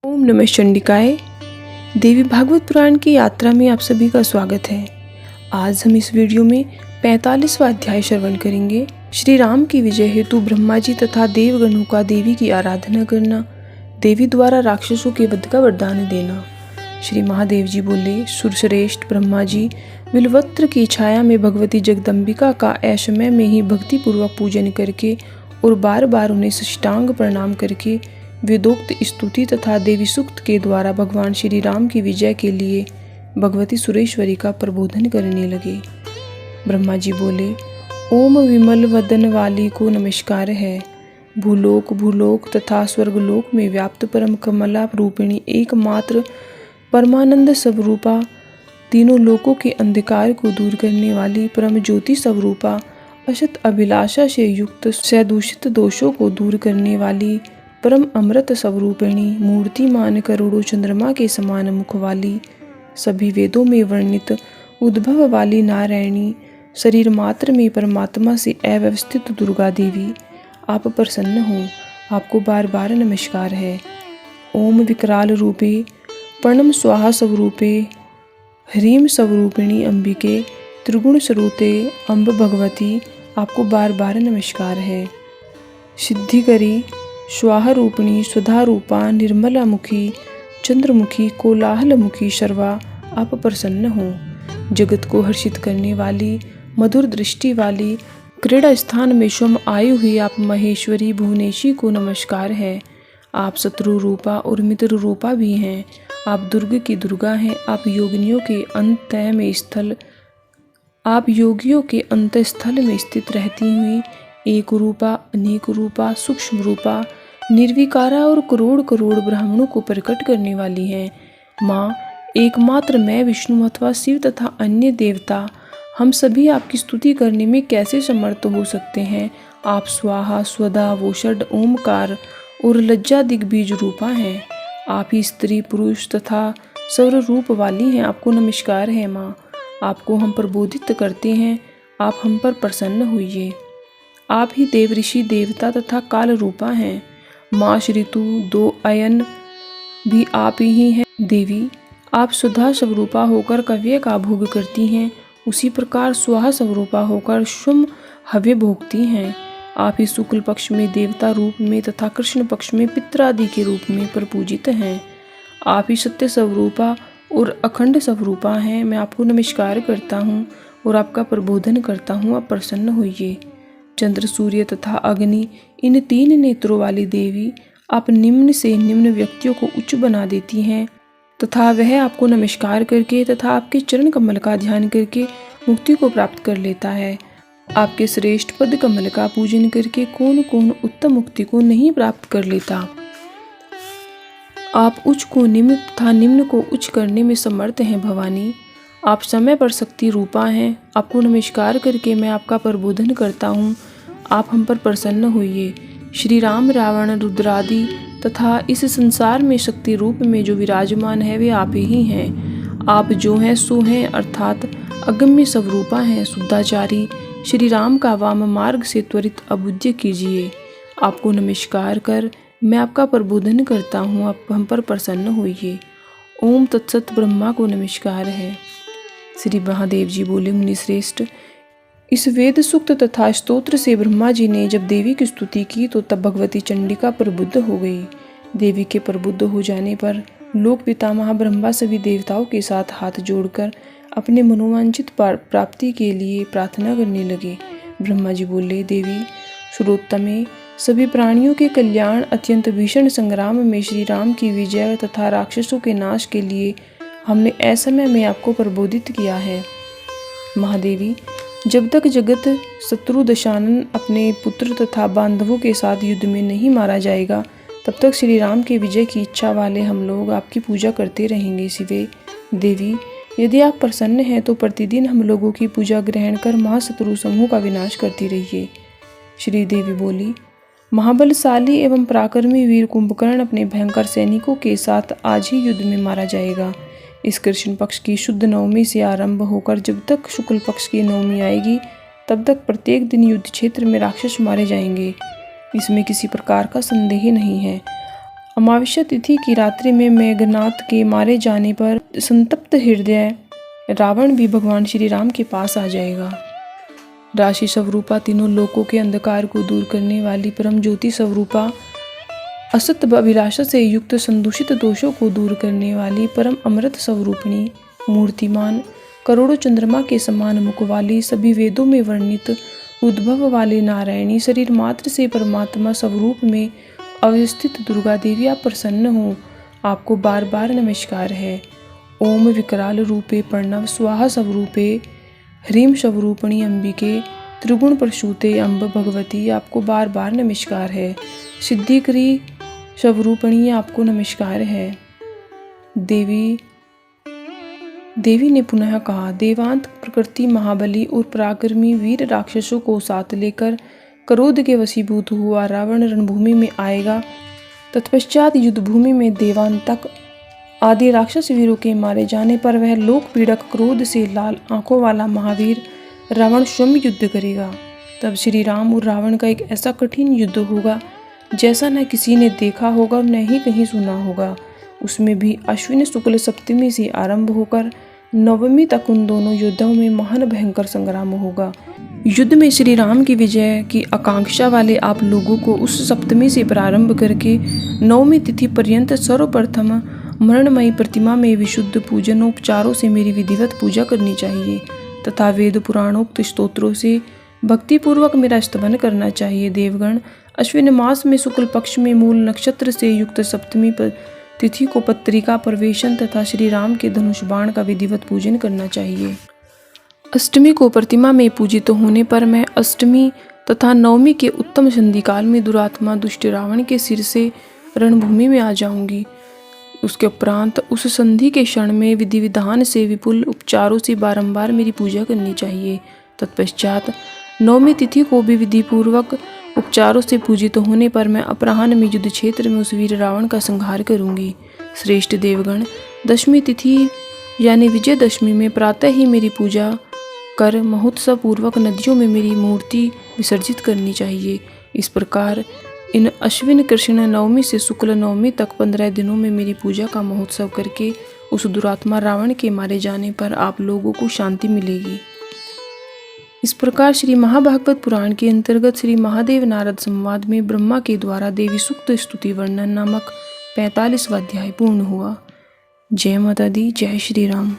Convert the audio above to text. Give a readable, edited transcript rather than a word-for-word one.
ओम नमः चंडिकाय। देवी भागवत पुराण की यात्रा में आप सभी का स्वागत है। आज हम इस वीडियो में 45वां अध्याय श्रवण करेंगे। श्री राम की विजय हेतु ब्रह्मा जी तथा देवगणों का देवी की आराधना करना, देवी द्वारा राक्षसों के वध का वरदान देना। श्री महादेव जी बोले, सुरश्रेष्ठ ब्रह्मा जी बिल्वपत्र की छाया में भगवती जगदम्बिका का ऐशमय में ही भक्ति पूर्वक पूजन करके और बार बार उन्हें साष्टांग प्रणाम करके वेदोक्त स्तुति तथा देवी सूक्त के द्वारा भगवान श्री राम की विजय के लिए भगवती सुरेश्वरी का प्रबोधन करने लगे। ब्रह्मा जी बोले, ओम विमल वदन वाली को नमस्कार है। भूलोक तथा स्वर्गलोक में व्याप्त परम कमला रूपिणी एकमात्र परमानंद स्वरूपा, तीनों लोकों के अंधकार को दूर करने वाली परम ज्योति स्वरूपा, असत अभिलाषा से युक्त सदूषित दोषों को दूर करने वाली परम अमृत स्वरूपिणी, मूर्तिमान करोड़ों चंद्रमा के समान मुख वाली, सभी वेदों में वर्णित उद्भव वाली नारायणी, शरीर मात्र में परमात्मा से अव्यवस्थित दुर्गा देवी, आप प्रसन्न हो। आपको बार बार नमस्कार है। ओम विकराल रूपे प्रणम स्वाहा स्वरूपे ह्रीम स्वरूपिणी अंबिके त्रिगुण स्वरूपे अम्ब भगवती, आपको बार बार नमस्कार है। सिद्धिकरी स्वाहा रूपिणी सुधा रूपा निर्मला मुखी चंद्रमुखी कोलाहल मुखी शर्वा, आप प्रसन्न हो। जगत को हर्षित करने वाली मधुर दृष्टि वाली क्रीड़ा स्थान में स्वयं आई हुई आप महेश्वरी भुवनेशी को नमस्कार है। आप शत्रु रूपा और मित्र रूपा भी हैं। आप दुर्ग की दुर्गा हैं। आप योगियों के अंत स्थल में स्थित रहती हुई एक रूपा, अनेक रूपा, सूक्ष्म रूपा, निर्विकारा और करोड़ करोड़ ब्राह्मणों को प्रकट करने वाली हैं। माँ, एकमात्र मैं विष्णु अथवा शिव तथा अन्य देवता हम सभी आपकी स्तुति करने में कैसे समर्थ हो सकते हैं। आप स्वाहा, स्वधा, वोषड, ओमकार और लज्जा दिग्बीज रूपा हैं। आप ही स्त्री पुरुष तथा सर्व रूप वाली हैं। आपको नमस्कार है माँ। आपको हम प्रबोधित करते हैं, आप हम पर प्रसन्न होइए। आप ही देव ऋषि देवता तथा काल रूपा हैं। मास ऋतु दो अयन भी आप ही हैं। देवी, आप सुधा स्वरूपा होकर कव्य का भोग करती हैं, उसी प्रकार स्वाहा स्वरूपा होकर शुम हव्य भोगती हैं। आप ही शुक्ल पक्ष में देवता रूप में तथा कृष्ण पक्ष में पितर आदि के रूप में प्रपूजित हैं। आप ही सत्य स्वरूपा और अखंड स्वरूपा हैं। मैं आपको नमस्कार करता हूँ और आपका प्रबोधन करता हूँ, आप प्रसन्न होइए। चंद्र, सूर्य तथा अग्नि, इन तीन नेत्रों वाली देवी, आप निम्न से निम्न व्यक्तियों को उच्च बना देती हैं तथा वह आपको नमस्कार करके तथा आपके चरण कमल का ध्यान करके मुक्ति को प्राप्त कर लेता है। आपके श्रेष्ठ पद कमल का पूजन करके कौन कौन उत्तम मुक्ति को नहीं प्राप्त कर लेता। आप उच्च को निम्न तथा निम्न को उच्च करने में समर्थ हैं भवानी। आप समय पर शक्ति रूपा हैं। आपको नमस्कार करके मैं आपका प्रबोधन करता हूँ, आप हम पर प्रसन्न होइए। श्री राम, रावण, रुद्रादि तथा इस संसार में शक्ति रूप में जो विराजमान है वे आप ही हैं। आप जो हैं सो हैं, अर्थात अगम्य स्वरूपा हैं, शुद्धाचारी। श्री राम का वाम मार्ग से त्वरित अबुद्ध कीजिए। आपको नमस्कार कर मैं आपका प्रबोधन करता हूँ, आप हम पर प्रसन्न होइए। ओम तत्सत। ब्रह्मा को नमस्कार है। श्री महादेव जी बोले, मुनि श्रेष्ठ, इस वेद सूक्त तथा स्तोत्र से ब्रह्मा जी ने जब देवी की स्तुति की तो तब भगवती चंडिका प्रबुद्ध हो गई। देवी के प्रबुद्ध हो जाने पर लोक पितामह ब्रह्मा सभी देवताओं के साथ हाथ जोड़कर अपने मनोवांछित प्राप्ति के लिए प्रार्थना करने लगे। ब्रह्मा जी बोले, देवी सुरोत्तमे, सभी प्राणियों के कल्याण अत्यंत भीषण संग्राम में श्री राम की विजय तथा राक्षसों के नाश के लिए हमने असमय में आपको प्रबोधित किया है। महादेवी, जब तक जगत शत्रु दशानन अपने पुत्र तथा बांधवों के साथ युद्ध में नहीं मारा जाएगा, तब तक श्री राम के विजय की इच्छा वाले हम लोग आपकी पूजा करते रहेंगे। शिवे देवी, यदि आप प्रसन्न हैं तो प्रतिदिन हम लोगों की पूजा ग्रहण कर महाशत्रु समूह का विनाश करती रहिए। श्री देवी बोली, महाबलशाली एवं पराक्रमी वीर कुंभकर्ण अपने भयंकर सैनिकों के साथ आज ही युद्ध में मारा जाएगा। इस कृष्ण पक्ष की शुद्ध नवमी से आरंभ होकर जब तक शुक्ल पक्ष की नवमी आएगी तब तक प्रत्येक दिन युद्ध क्षेत्र में राक्षस मारे जाएंगे। इसमें किसी प्रकार का संदेह नहीं है। अमावस्या तिथि की रात्रि में मेघनाथ के मारे जाने पर संतप्त हृदय रावण भी भगवान श्री राम के पास आ जाएगा। राशि स्वरूपा तीनों लोकों के अंधकार को दूर करने वाली परम ज्योति स्वरूपा, असत अभिलाषा से युक्त संदूषित दोषों को दूर करने वाली परम अमृत स्वरूपिणी, मूर्तिमान करोड़ों चंद्रमा के समान मुख वाली, सभी वेदों में वर्णित उद्भव वाली नारायणी, शरीर मात्र से परमात्मा स्वरूप में अवस्थित दुर्गा देवी, आप प्रसन्न हो। आपको बार बार नमस्कार है। ओम विकराल रूपे प्रणव स्वाहा स्वरूपे ह्रीम स्वरूपिणी अंबिके त्रिगुण प्रसूते अम्ब भगवती, आपको बार बार नमस्कार है। सिद्धिकरी स्वरूपिणी, आपको नमस्कार है। देवी ने पुनः कहा, देवांत प्रकृति महाबली और पराक्रमी वीर राक्षसों को साथ लेकर क्रोध के वशीभूत हुआ रावण रणभूमि में आएगा। तत्पश्चात युद्ध भूमि में देवांतक आदि राक्षस वीरों के मारे जाने पर वह लोक पीड़क क्रोध से लाल आंखों वाला महावीर रावण स्वयं युद्ध करेगा। तब श्री राम और रावण का एक ऐसा कठिन युद्ध होगा जैसा न किसी ने देखा होगा और न ही कहीं सुना होगा। उसमें भी अश्विन शुक्ल सप्तमी से आरंभ होकर नवमी तक उन दोनों योद्धाओं में महान भयंकर संग्राम होगा। युद्ध में श्री राम की विजय की आकांक्षा वाले आप लोगों को उस सप्तमी से प्रारंभ करके नवमी तिथि पर्यंत सर्वप्रथम मरणमयी प्रतिमा में विशुद्ध पूजनोपचारों से मेरी विधिवत पूजा करनी चाहिए तथा वेद पुराणोक्त स्तोत्रों से भक्तिपूर्वक मेरा स्तवन करना चाहिए। देवगण, अश्विन मास में शुक्ल पक्ष में मूल नक्षत्र से युक्त सप्तमी तिथि को पत्रिका प्रवेशन तथा श्री राम के धनुष बाण का विधिवत पूजन करना चाहिए। अष्टमी को प्रतिमा में पूजित होने पर मैं अष्टमी तथा नवमी के उत्तम संधि काल में दुरात्मा दुष्ट रावण के सिर से रणभूमि में आ जाऊंगी। उसके उपरांत उस संधि के क्षण में विधि विधान से विपुल उपचारों से बारंबार मेरी पूजा करनी चाहिए। तत्पश्चात नवमी तिथि को भी विधि पूर्वक उपचारों से पूजित होने पर मैं अपराह्न में युद्ध क्षेत्र में उस वीर रावण का संहार करूंगी। श्रेष्ठ देवगण, दशमी तिथि यानी विजयदशमी में प्रातः ही मेरी पूजा कर महोत्सव पूर्वक नदियों में मेरी मूर्ति विसर्जित करनी चाहिए। इस प्रकार इन अश्विन कृष्ण नवमी से शुक्ल नवमी तक 15 दिनों में मेरी पूजा का महोत्सव करके उस दुरात्मा रावण के मारे जाने पर आप लोगों को शांति मिलेगी। इस प्रकार श्री महाभागवत पुराण के अंतर्गत श्री महादेव नारद संवाद में ब्रह्मा के द्वारा देवी सूक्त स्तुति वर्णन नामक 45वां अध्याय पूर्ण हुआ। जय माता दी, जय श्री राम।